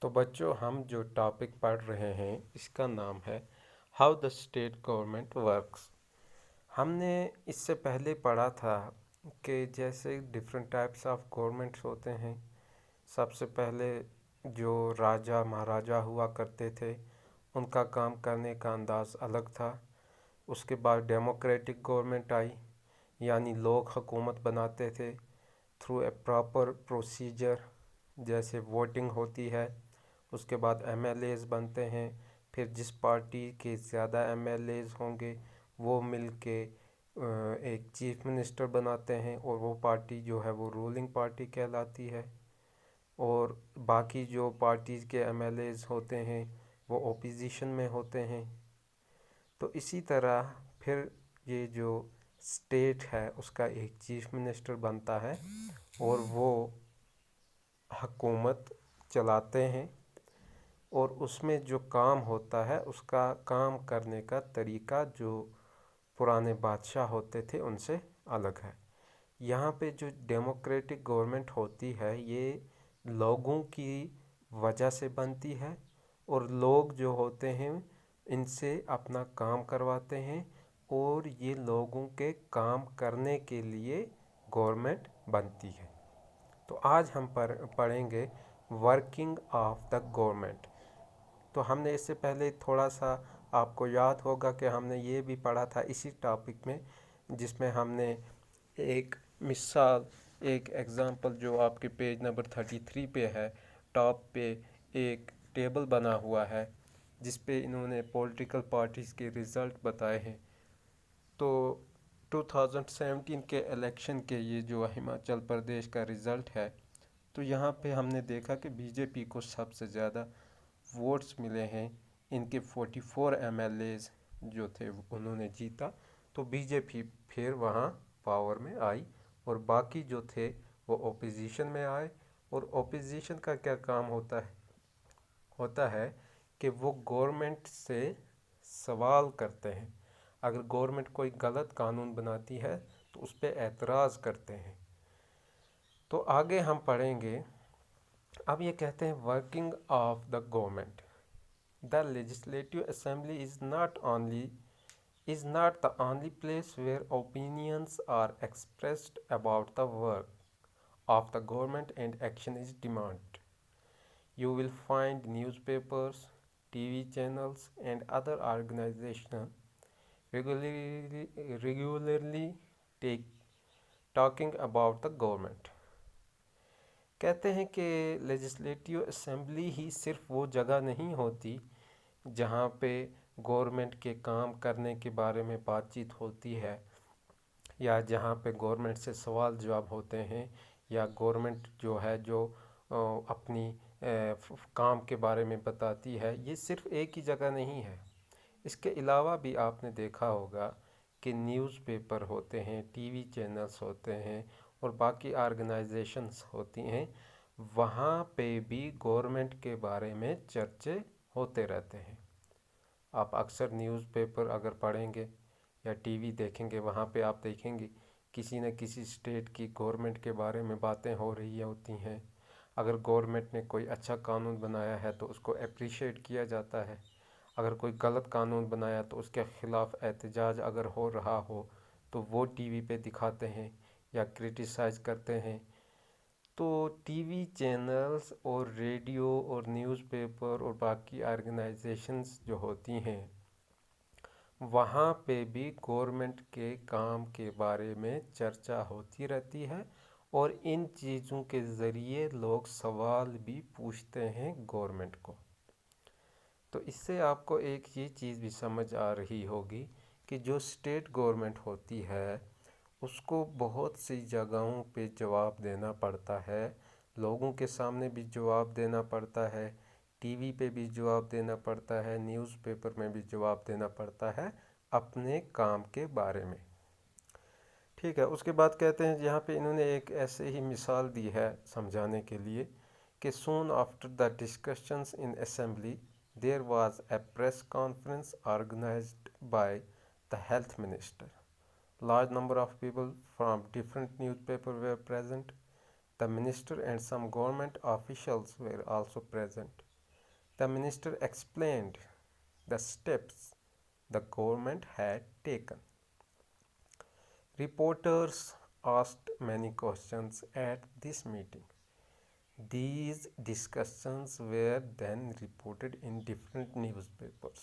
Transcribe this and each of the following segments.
تو بچوں ہم جو ٹاپک پڑھ رہے ہیں اس کا نام ہے how the state government works. ہم نے اس سے پہلے پڑھا تھا کہ جیسے ڈفرینٹ ٹائپس آف گورنمنٹس ہوتے ہیں۔ سب سے پہلے جو راجا مہاراجا ہوا کرتے تھے ان کا کام کرنے کا انداز الگ تھا۔ اس کے بعد ڈیموکریٹک گورنمنٹ آئی، یعنی لوگ حکومت بناتے تھے تھرو اے پراپر پروسیجر، جیسے ووٹنگ ہوتی ہے۔ اس کے بعد ایم ایل ایز بنتے ہیں، پھر جس پارٹی کے زیادہ ایم ایل ایز ہوں گے وہ مل کے ایک چیف منسٹر بناتے ہیں، اور وہ پارٹی جو ہے وہ رولنگ پارٹی کہلاتی ہے، اور باقی جو پارٹیز کے ایم ایل ایز ہوتے ہیں وہ اپوزیشن میں ہوتے ہیں۔ تو اسی طرح پھر یہ جو اسٹیٹ ہے اس کا ایک چیف منسٹر بنتا ہے اور وہ حکومت چلاتے ہیں، اور اس میں جو کام ہوتا ہے اس کا کام کرنے کا طریقہ جو پرانے بادشاہ ہوتے تھے ان سے الگ ہے۔ یہاں پہ جو ڈیموکریٹک گورنمنٹ ہوتی ہے یہ لوگوں کی وجہ سے بنتی ہے، اور لوگ جو ہوتے ہیں ان سے اپنا کام کرواتے ہیں، اور یہ لوگوں کے کام کرنے کے لیے گورنمنٹ بنتی ہے۔ تو آج ہم پڑھیں گے ورکنگ آف دا گورنمنٹ۔ تو ہم نے اس سے پہلے تھوڑا سا آپ کو یاد ہوگا کہ ہم نے یہ بھی پڑھا تھا اسی ٹاپک میں، جس میں ہم نے ایک مثال، ایک ایگزامپل جو آپ کے پیج نمبر 33 پہ ہے، ٹاپ پہ ایک ٹیبل بنا ہوا ہے جس پہ انہوں نے پولیٹیکل پارٹیز کے رزلٹ بتائے ہیں۔ تو 2017 کے الیکشن کے یہ جو ہماچل پردیش کا رزلٹ ہے، تو یہاں پہ ہم نے دیکھا کہ بی جے پی کو سب سے زیادہ ووٹس ملے ہیں۔ ان کے 44 ایم ایل ایز جو تھے انہوں نے جیتا، تو بی جے پی پھر وہاں پاور میں آئی، اور باقی جو تھے وہ اپوزیشن میں آئے۔ اور اپوزیشن کا کیا کام ہوتا ہے کہ وہ گورنمنٹ سے سوال کرتے ہیں۔ اگر گورنمنٹ کوئی غلط قانون بناتی ہے تو اس پہ اعتراض کرتے ہیں۔ تو آگے ہم پڑھیں گے، اب یہ کہتے ہیں working of the government. The legislative assembly is not the only place where opinions are expressed about the work of the government and action is demanded. You will find newspapers, TV channels, and other organizations regularly talking about the government. کہتے ہیں کہ legislative assembly ہی صرف وہ جگہ نہیں ہوتی جہاں پہ گورنمنٹ کے کام کرنے کے بارے میں بات چیت ہوتی ہے، یا جہاں پہ گورنمنٹ سے سوال جواب ہوتے ہیں، یا گورنمنٹ جو ہے جو اپنی کام کے بارے میں بتاتی ہے۔ یہ صرف ایک ہی جگہ نہیں ہے، اس کے علاوہ بھی آپ نے دیکھا ہوگا کہ نیوز پیپر ہوتے ہیں، ٹی وی چینلز ہوتے ہیں، اور باقی آرگنائزیشنز ہوتی ہیں، وہاں پہ بھی گورنمنٹ کے بارے میں چرچے ہوتے رہتے ہیں۔ آپ اکثر نیوز پیپر اگر پڑھیں گے یا ٹی وی دیکھیں گے، وہاں پہ آپ دیکھیں گے کسی نہ کسی اسٹیٹ کی گورنمنٹ کے بارے میں باتیں ہو رہی ہوتی ہیں۔ اگر گورنمنٹ نے کوئی اچھا قانون بنایا ہے تو اس کو اپریشیٹ کیا جاتا ہے، اگر کوئی غلط قانون بنایا تو اس کے خلاف احتجاج اگر ہو رہا ہو تو وہ ٹی وی پہ دکھاتے ہیں یا کرٹیسائز کرتے ہیں۔ تو ٹی وی چینلز اور ریڈیو اور نیوز پیپر اور باقی آرگنائزیشنز جو ہوتی ہیں وہاں پہ بھی گورنمنٹ کے کام کے بارے میں چرچا ہوتی رہتی ہے، اور ان چیزوں کے ذریعے لوگ سوال بھی پوچھتے ہیں گورنمنٹ کو۔ تو اس سے آپ کو ایک یہ چیز بھی سمجھ آ رہی ہوگی کہ جو اسٹیٹ گورنمنٹ ہوتی ہے اس کو بہت سی جگہوں پہ جواب دینا پڑتا ہے، لوگوں کے سامنے بھی جواب دینا پڑتا ہے، ٹی وی پہ بھی جواب دینا پڑتا ہے، نیوز پیپر میں بھی جواب دینا پڑتا ہے اپنے کام کے بارے میں۔ ٹھیک ہے، اس کے بعد کہتے ہیں یہاں پہ انہوں نے ایک ایسے ہی مثال دی ہے سمجھانے کے لیے کہ soon after the discussions in assembly there was a press conference organized by the health minister. Large number of people from different newspapers were present. The minister and some government officials were also present. The minister explained the steps the government had taken. Reporters asked many questions at this meeting. These discussions were then reported in different newspapers.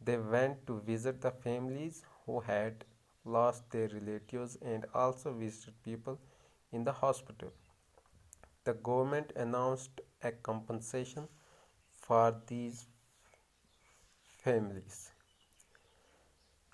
They went to visit the families who had lost their relatives and also visited people in the hospital. The government announced a compensation for these families.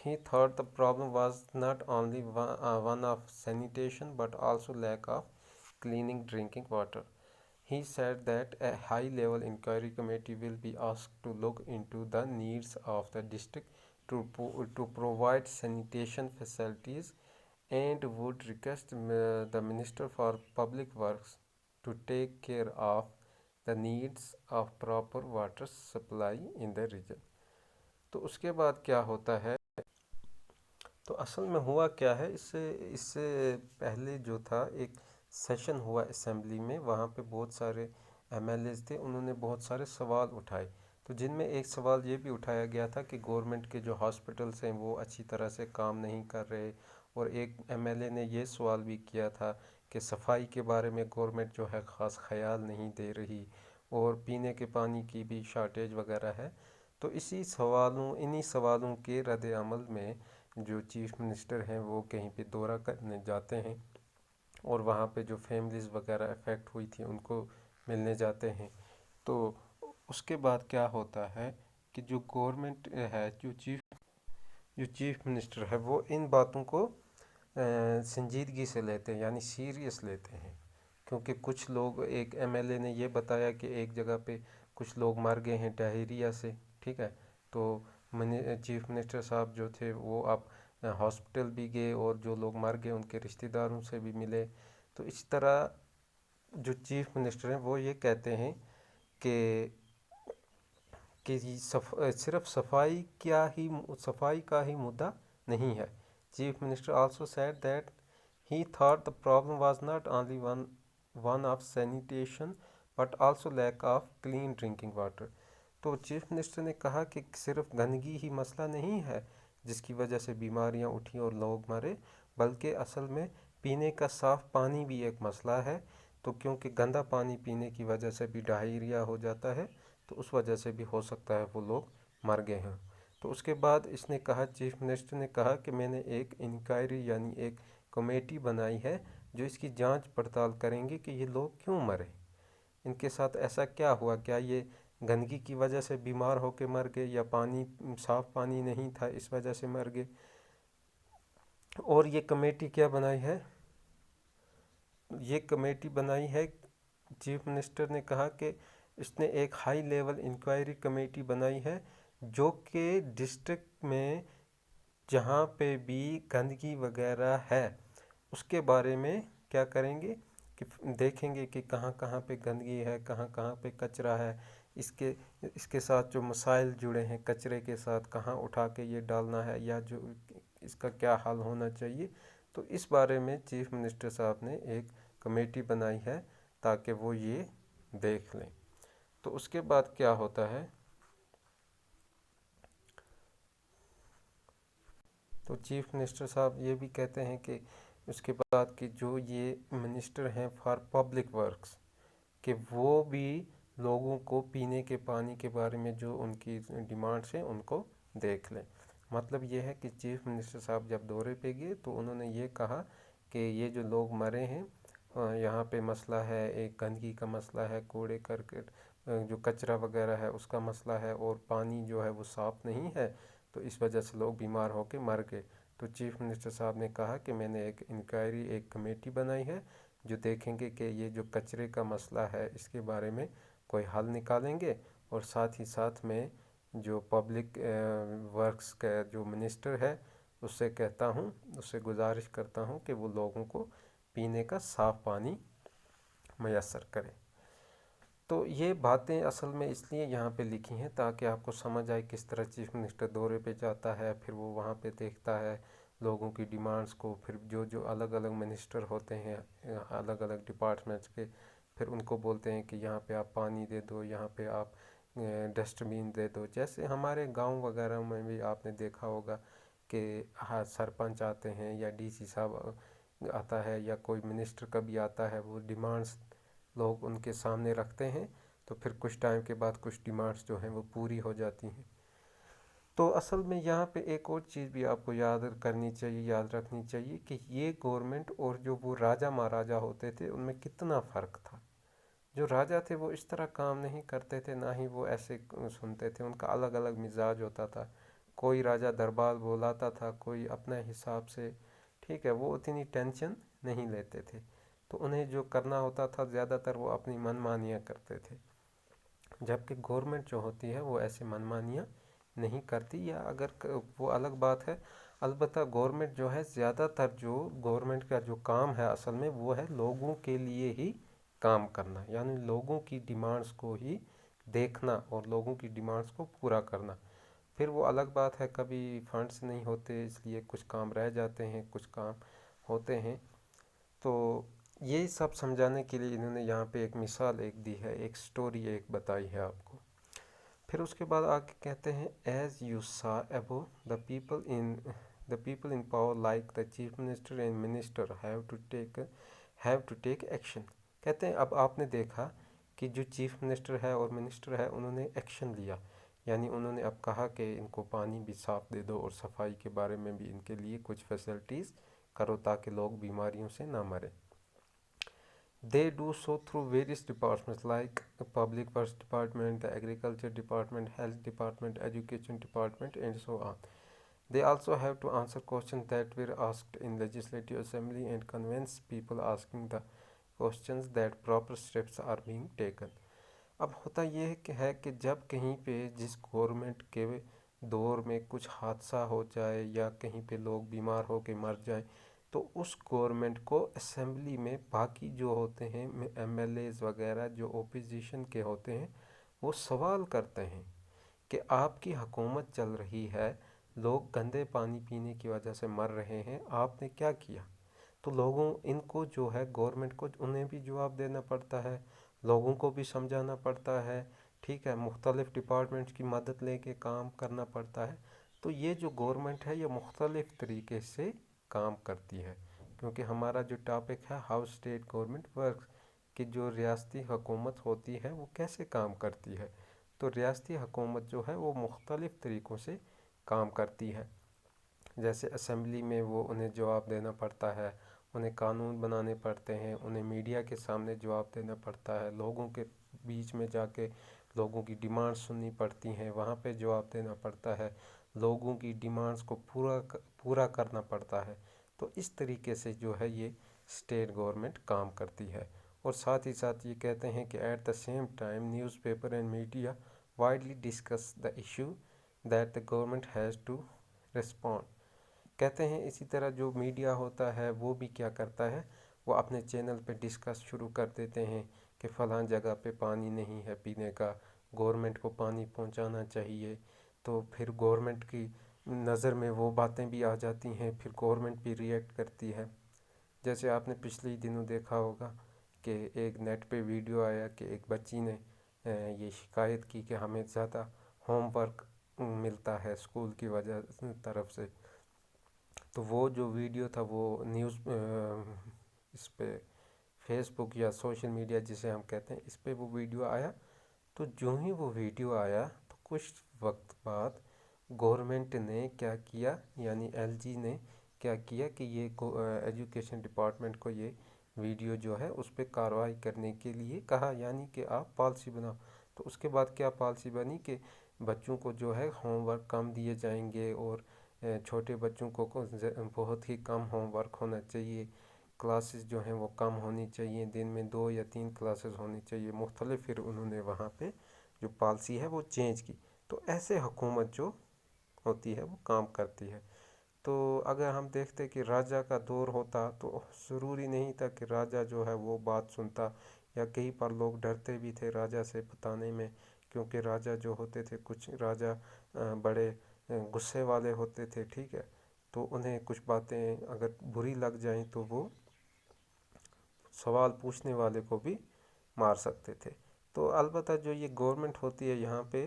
He thought the problem was not only one of sanitation but also lack of cleaning drinking water. He said that a high level inquiry committee will be asked to look into the needs of the district to provide sanitation facilities and would request the Minister for Public Works to take care of the needs of proper water supply in the region. تو اس کے بعد کیا ہوتا ہے؟ تو اصل میں ہوا کیا ہے، اس سے پہلے جو تھا ایک سیشن ہوا اسمبلی میں، وہاں پہ بہت سارے ایم ایل ایز تھے، انہوں نے بہت سارے سوال اٹھائے، تو جن میں ایک سوال یہ بھی اٹھایا گیا تھا کہ گورنمنٹ کے جو ہاسپٹلس ہیں وہ اچھی طرح سے کام نہیں کر رہے، اور ایک ایم ایل اے نے یہ سوال بھی کیا تھا کہ صفائی کے بارے میں گورنمنٹ جو ہے خاص خیال نہیں دے رہی، اور پینے کے پانی کی بھی شارٹیج وغیرہ ہے۔ تو انہی سوالوں کے رد عمل میں جو چیف منسٹر ہیں وہ کہیں پہ دورہ کرنے جاتے ہیں، اور وہاں پہ جو فیملیز وغیرہ افیکٹ ہوئی تھی ان کو ملنے جاتے ہیں۔ تو اس کے بعد کیا ہوتا ہے کہ جو گورنمنٹ ہے، جو چیف منسٹر ہے، وہ ان باتوں کو سنجیدگی سے لیتے ہیں، یعنی سیریس لیتے ہیں، کیونکہ کچھ لوگ، ایک ایم ایل اے نے یہ بتایا کہ ایک جگہ پہ کچھ لوگ مر گئے ہیں ڈائریا سے، ٹھیک ہے، تو چیف منسٹر صاحب جو تھے وہ اب ہاسپٹل بھی گئے، اور جو لوگ مر گئے ان کے رشتہ داروں سے بھی ملے۔ تو اس طرح جو چیف منسٹر ہیں وہ یہ کہتے ہیں کہ صرف صفائی کا ہی مدعا نہیں ہے۔ Chief minister also said that he thought the problem was not only one of sanitation but also lack of clean drinking water۔ تو چیف منسٹر نے کہا کہ صرف گندگی ہی مسئلہ نہیں ہے جس کی وجہ سے بیماریاں اٹھیں اور لوگ مرے، بلکہ اصل میں پینے کا صاف پانی بھی ایک مسئلہ ہے، تو کیونکہ گندا پانی پینے کی وجہ سے بھی ڈائریا ہو جاتا ہے، تو اس وجہ سے بھی ہو سکتا ہے وہ لوگ مر گئے ہیں۔ تو اس کے بعد اس نے کہا، چیف منسٹر نے کہا کہ میں نے ایک انکوائری یعنی ایک کمیٹی بنائی ہے جو اس کی جانچ پڑتال کریں گے کہ یہ لوگ کیوں مرے، ان کے ساتھ ایسا کیا ہوا، کیا یہ گندگی کی وجہ سے بیمار ہو کے مر گئے، یا صاف پانی نہیں تھا اس وجہ سے مر گئے۔ اور یہ کمیٹی کیا بنائی ہے؟ یہ کمیٹی بنائی ہے، چیف منسٹر نے کہا کہ اس نے ایک ہائی لیول انکوائری کمیٹی بنائی ہے جو کہ ڈسٹرکٹ میں جہاں پہ بھی گندگی وغیرہ ہے اس کے بارے میں کیا کریں گے کہ دیکھیں گے کہ کہاں کہاں پہ گندگی ہے، کہاں کہاں پہ کچرا ہے، اس کے ساتھ جو مسائل جڑے ہیں کچرے کے ساتھ، کہاں اٹھا کے یہ ڈالنا ہے، یا جو اس کا کیا حل ہونا چاہیے۔ تو اس بارے میں چیف منسٹر صاحب نے ایک کمیٹی بنائی ہے تاکہ وہ یہ دیکھ لیں۔ تو اس کے بعد کیا ہوتا ہے، تو چیف منسٹر صاحب یہ بھی کہتے ہیں کہ اس کے بعد کہ جو یہ منسٹر ہیں فار پبلک ورکس، کہ وہ بھی لوگوں کو پینے کے پانی کے بارے میں جو ان کی ڈیمانڈس ہیں ان کو دیکھ لیں۔ مطلب یہ ہے کہ چیف منسٹر صاحب جب دورے پہ گئے تو انہوں نے یہ کہا کہ یہ جو لوگ مرے ہیں یہاں پہ مسئلہ ہے، ایک گندگی کا مسئلہ ہے، کوڑے کرکٹ جو کچرا وغیرہ ہے اس کا مسئلہ ہے، اور پانی جو ہے وہ صاف نہیں ہے، تو اس وجہ سے لوگ بیمار ہو کے مر گئے۔ تو چیف منسٹر صاحب نے کہا کہ میں نے ایک انکوائری، ایک کمیٹی بنائی ہے جو دیکھیں گے کہ یہ جو کچرے کا مسئلہ ہے اس کے بارے میں کوئی حل نکالیں گے، اور ساتھ ہی ساتھ میں جو پبلک ورکس کا جو منسٹر ہے اس سے کہتا ہوں، اس سے گزارش کرتا ہوں کہ وہ لوگوں کو پینے کا صاف پانی میسر کرے۔ تو یہ باتیں اصل میں اس لیے یہاں پہ لکھی ہیں تاکہ آپ کو سمجھ آئے کس طرح چیف منسٹر دورے پہ جاتا ہے، پھر وہ وہاں پہ دیکھتا ہے لوگوں کی ڈیمانڈس کو، پھر جو الگ الگ منسٹر ہوتے ہیں الگ الگ ڈپارٹمنٹس کے، پھر ان کو بولتے ہیں کہ یہاں پہ آپ پانی دے دو، یہاں پہ آپ ڈسٹ بین دے دو۔ جیسے ہمارے گاؤں وغیرہ میں بھی آپ نے دیکھا ہوگا کہ سرپنچ آتے ہیں یا ڈی سی صاحب آتا ہے یا کوئی منسٹر کبھی آتا ہے، وہ ڈیمانڈس لوگ ان کے سامنے رکھتے ہیں، تو پھر کچھ ٹائم کے بعد کچھ ڈیمانڈس جو ہیں وہ پوری ہو جاتی ہیں۔ تو اصل میں یہاں پہ ایک اور چیز بھی آپ کو یاد کرنی چاہیے، یاد رکھنی چاہیے کہ یہ گورنمنٹ اور جو وہ راجہ مہاراجہ ہوتے تھے ان میں کتنا فرق تھا۔ جو راجہ تھے وہ اس طرح کام نہیں کرتے تھے، نہ ہی وہ ایسے سنتے تھے، ان کا الگ الگ مزاج ہوتا تھا۔ کوئی راجہ دربار بلاتا تھا کوئی اپنے حساب سے، ٹھیک ہے، وہ اتنی ٹینشن نہیں لیتے تھے، تو انہیں جو کرنا ہوتا تھا زیادہ تر وہ اپنی من مانیاں کرتے تھے، جبکہ گورنمنٹ جو ہوتی ہے وہ ایسے من مانیاں نہیں کرتی، یا اگر وہ الگ بات ہے۔ البتہ گورنمنٹ جو ہے زیادہ تر جو گورنمنٹ کا جو کام ہے اصل میں وہ ہے لوگوں کے لیے ہی کام کرنا، یعنی لوگوں کی ڈیمانڈز کو ہی دیکھنا اور لوگوں کی ڈیمانڈز کو پورا کرنا۔ پھر وہ الگ بات ہے کبھی فنڈز نہیں ہوتے اس لیے کچھ کام رہ جاتے ہیں، کچھ کام ہوتے ہیں، تو یہی سب سمجھانے کے لیے انہوں نے یہاں پہ ایک مثال ایک دی ہے، ایک سٹوری ایک بتائی ہے آپ کو۔ پھر اس کے بعد آگے کہتے ہیں ایز یو سا ابو the people in power like the chief minister and minister have to take action۔ کہتے ہیں اب آپ نے دیکھا کہ جو چیف منسٹر ہے اور منسٹر ہے انہوں نے ایکشن لیا، یعنی انہوں نے اب کہا کہ ان کو پانی بھی صاف دے دو اور صفائی کے بارے میں بھی ان کے لیے کچھ فیسلٹیز کرو تاکہ لوگ بیماریوں سے نہ مریں۔ They do so through various departments like the Public Works Department, the Agriculture Department, Health Department, Education Department, and so on. They also have to answer questions that were asked in Legislative Assembly and convince people asking the questions that proper steps are being taken۔ اب ہوتا یہ ہے کہ جب کہیں پہ جس government کے دور میں کچھ حادثہ ہو جائے یا کہیں پہ لوگ بیمار ہو کے مر جائیں، تو اس گورنمنٹ کو اسمبلی میں باقی جو ہوتے ہیں ایم ایل ایز وغیرہ جو اپوزیشن کے ہوتے ہیں وہ سوال کرتے ہیں کہ آپ کی حکومت چل رہی ہے، لوگ گندے پانی پینے کی وجہ سے مر رہے ہیں، آپ نے کیا کیا؟ تو لوگوں ان کو جو ہے گورنمنٹ کو انہیں بھی جواب دینا پڑتا ہے، لوگوں کو بھی سمجھانا پڑتا ہے، ٹھیک ہے، مختلف ڈپارٹمنٹس کی مدد لے کے کام کرنا پڑتا ہے۔ تو یہ جو گورنمنٹ ہے یہ مختلف طریقے سے کام کرتی ہے، کیونکہ ہمارا جو ٹاپک ہے ہاؤ اسٹیٹ گورنمنٹ ورکس، کہ جو ریاستی حکومت ہوتی ہے وہ کیسے کام کرتی ہے، تو ریاستی حکومت جو ہے وہ مختلف طریقوں سے کام کرتی ہے۔ جیسے اسمبلی میں وہ انہیں جواب دینا پڑتا ہے، انہیں قانون بنانے پڑتے ہیں، انہیں میڈیا کے سامنے جواب دینا پڑتا ہے، لوگوں کے بیچ میں جا کے لوگوں کی ڈیمانڈ سننی پڑتی ہیں، وہاں پہ جواب دینا پڑتا ہے، لوگوں کی ڈیمانڈز کو پورا کرنا پڑتا ہے۔ تو اس طریقے سے جو ہے یہ اسٹیٹ گورنمنٹ کام کرتی ہے۔ اور ساتھ ہی ساتھ یہ کہتے ہیں کہ at the same time newspaper and media widely discuss the issue that the government has to respond. کہتے ہیں اسی طرح جو میڈیا ہوتا ہے وہ بھی کیا کرتا ہے، وہ اپنے چینل پہ ڈسکس شروع کر دیتے ہیں کہ فلاں جگہ پہ پانی نہیں ہے پینے کا، گورنمنٹ کو پانی پہنچانا چاہیے، تو پھر گورنمنٹ کی نظر میں وہ باتیں بھی آ جاتی ہیں، پھر گورنمنٹ بھی ریئیکٹ کرتی ہے۔ جیسے آپ نے پچھلے دنوں دیکھا ہوگا کہ ایک نیٹ پہ ویڈیو آیا کہ ایک بچی نے یہ شکایت کی کہ ہمیں زیادہ ہوم ورک ملتا ہے اسکول کی وجہ طرف سے، تو وہ جو ویڈیو تھا وہ نیوز اس پہ فیس بک یا سوشل میڈیا جسے ہم کہتے ہیں اس پہ وہ ویڈیو آیا، تو جو ہی وہ ویڈیو آیا تو کچھ وقت بعد گورنمنٹ نے کیا کیا، یعنی ایل جی نے کیا کیا کہ یہ ایجوکیشن ڈپارٹمنٹ کو یہ ویڈیو جو ہے اس پہ کارروائی کرنے کے لیے کہا، یعنی کہ آپ پالیسی بناؤ۔ تو اس کے بعد کیا پالیسی بنی کہ بچوں کو جو ہے ہوم ورک کم دیے جائیں گے، اور چھوٹے بچوں کو بہت ہی کم ہوم ورک ہونا چاہیے، کلاسز جو ہیں وہ کم ہونی چاہیے، دن میں 2 یا 3 کلاسز ہونی چاہیے مختلف، پھر انہوں نے وہاں پہ جو پالیسی ہے وہ چینج کی۔ تو ایسے حکومت جو ہوتی ہے وہ کام کرتی ہے۔ تو اگر ہم دیکھتے کہ راجہ کا دور ہوتا تو ضروری نہیں تھا کہ راجہ جو ہے وہ بات سنتا، یا کئی پر لوگ ڈرتے بھی تھے راجہ سے بتانے میں، کیونکہ راجہ جو ہوتے تھے کچھ راجہ بڑے غصے والے ہوتے تھے، ٹھیک ہے، تو انہیں کچھ باتیں اگر بری لگ جائیں تو وہ سوال پوچھنے والے کو بھی مار سکتے تھے۔ تو البتہ جو یہ گورنمنٹ ہوتی ہے یہاں پہ،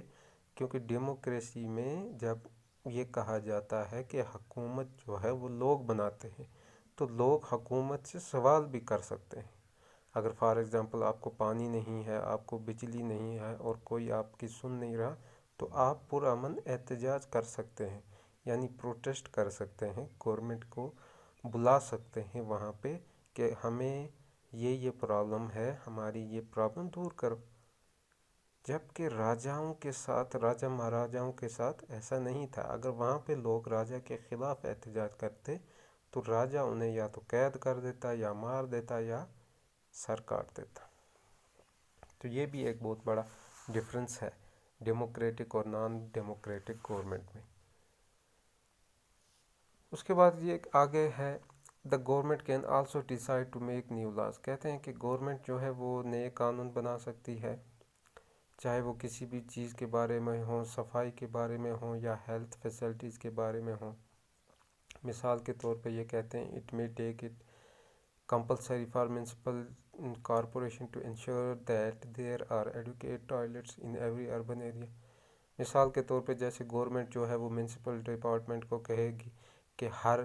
کیونکہ ڈیموکریسی میں جب یہ کہا جاتا ہے کہ حکومت جو ہے وہ لوگ بناتے ہیں، تو لوگ حکومت سے سوال بھی کر سکتے ہیں۔ اگر فار ایگزامپل آپ کو پانی نہیں ہے، آپ کو بجلی نہیں ہے، اور کوئی آپ کی سن نہیں رہا، تو آپ پرامن احتجاج کر سکتے ہیں، یعنی پروٹیسٹ کر سکتے ہیں، گورنمنٹ کو بلا سکتے ہیں وہاں پہ کہ ہمیں یہ پرابلم ہے، ہماری یہ پرابلم دور کرو۔ جبکہ راجاؤں کے ساتھ، راجا مہاراجاؤں کے ساتھ ایسا نہیں تھا. اگر وہاں پہ لوگ راجا کے خلاف احتجاج کرتے تو راجا انہیں یا تو قید کر دیتا یا مار دیتا یا سر کاٹ دیتا. تو یہ بھی ایک بہت بڑا ڈفرینس ہے ڈیموکریٹک اور نان ڈیموکریٹک گورنمنٹ میں. اس کے بعد یہ آگے ہے the government can also decide to make new laws. کہتے ہیں کہ گورنمنٹ جو ہے وہ نئے قانون بنا سکتی ہے، چاہے وہ کسی بھی چیز کے بارے میں ہوں، صفائی کے بارے میں ہوں یا ہیلتھ فیسلٹیز کے بارے میں ہوں. مثال کے طور پہ یہ کہتے ہیں it may take it compulsory for municipal corporation to ensure that there are adequate toilets in every urban area. مثال کے طور پہ جیسے گورنمنٹ جو ہے وہ میونسپل ڈپارٹمنٹ کو کہے گی کہ ہر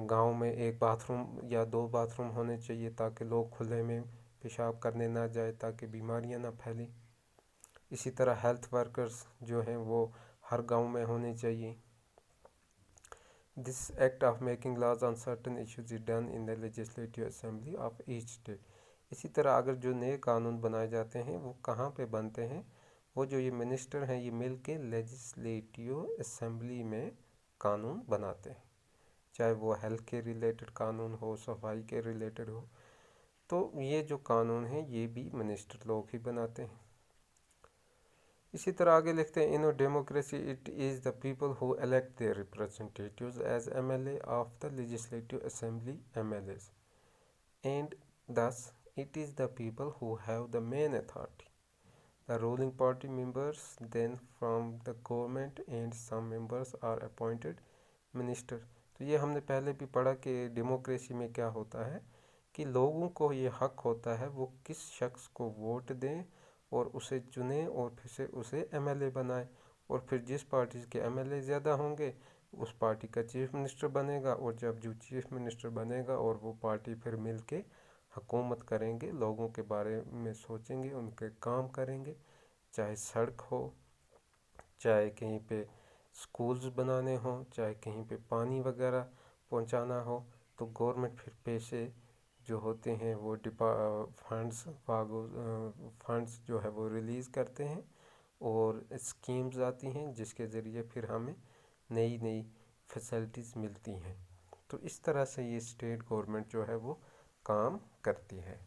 گاؤں میں ایک باتھ روم یا 2 باتھ روم ہونے چاہیے تاکہ لوگ کھلے میں پیشاب کرنے نہ جائے، تاکہ بیماریاں نہ پھیلیں. اسی طرح ہیلتھ ورکرز جو ہیں وہ ہر گاؤں میں ہونے چاہیے. This act of making laws on certain issues is done in the legislative assembly of each state. اسی طرح اگر جو نئے قانون بنائے جاتے ہیں وہ کہاں پہ بنتے ہیں؟ وہ جو یہ منسٹر ہیں یہ مل کے لیجسلیٹیو اسمبلی میں قانون بناتے ہیں، چاہے وہ ہیلتھ کے ریلیٹڈ قانون ہو، صفائی کے ریلیٹڈ ہو. تو یہ جو قانون ہیں یہ بھی منسٹر لوگ ہی بناتے ہیں. اسی طرح آگے لکھتے ہیں in democracy it is the people who elect their representatives as M L A of the legislative assembly M L As and thus it is the people who have the main authority. The ruling party members then from the government and some members are appointed minister. تو یہ ہم نے پہلے بھی پڑھا کہ democracy میں کیا ہوتا ہے کہ لوگوں کو یہ حق ہوتا ہے وہ کس شخص کو ووٹ دیں اور اسے چنیں اور پھر سے اسے ایم ایل اے بنائیں، اور پھر جس پارٹی کے ایم ایل اے زیادہ ہوں گے اس پارٹی کا چیف منسٹر بنے گا، اور جب جو چیف منسٹر بنے گا اور وہ پارٹی پھر مل کے حکومت کریں گے، لوگوں کے بارے میں سوچیں گے، ان کے کام کریں گے، چاہے سڑک ہو، چاہے کہیں پہ سکولز بنانے ہوں، چاہے کہیں پہ پانی وغیرہ پہنچانا ہو. تو گورنمنٹ پھر پیسے جو ہوتے ہیں وہ فنڈز جو ہے وہ ریلیز کرتے ہیں اور اسکیمز آتی ہیں جس کے ذریعے پھر ہمیں نئی نئی فیسلٹیز ملتی ہیں. تو اس طرح سے یہ اسٹیٹ گورنمنٹ جو ہے وہ کام کرتی ہے.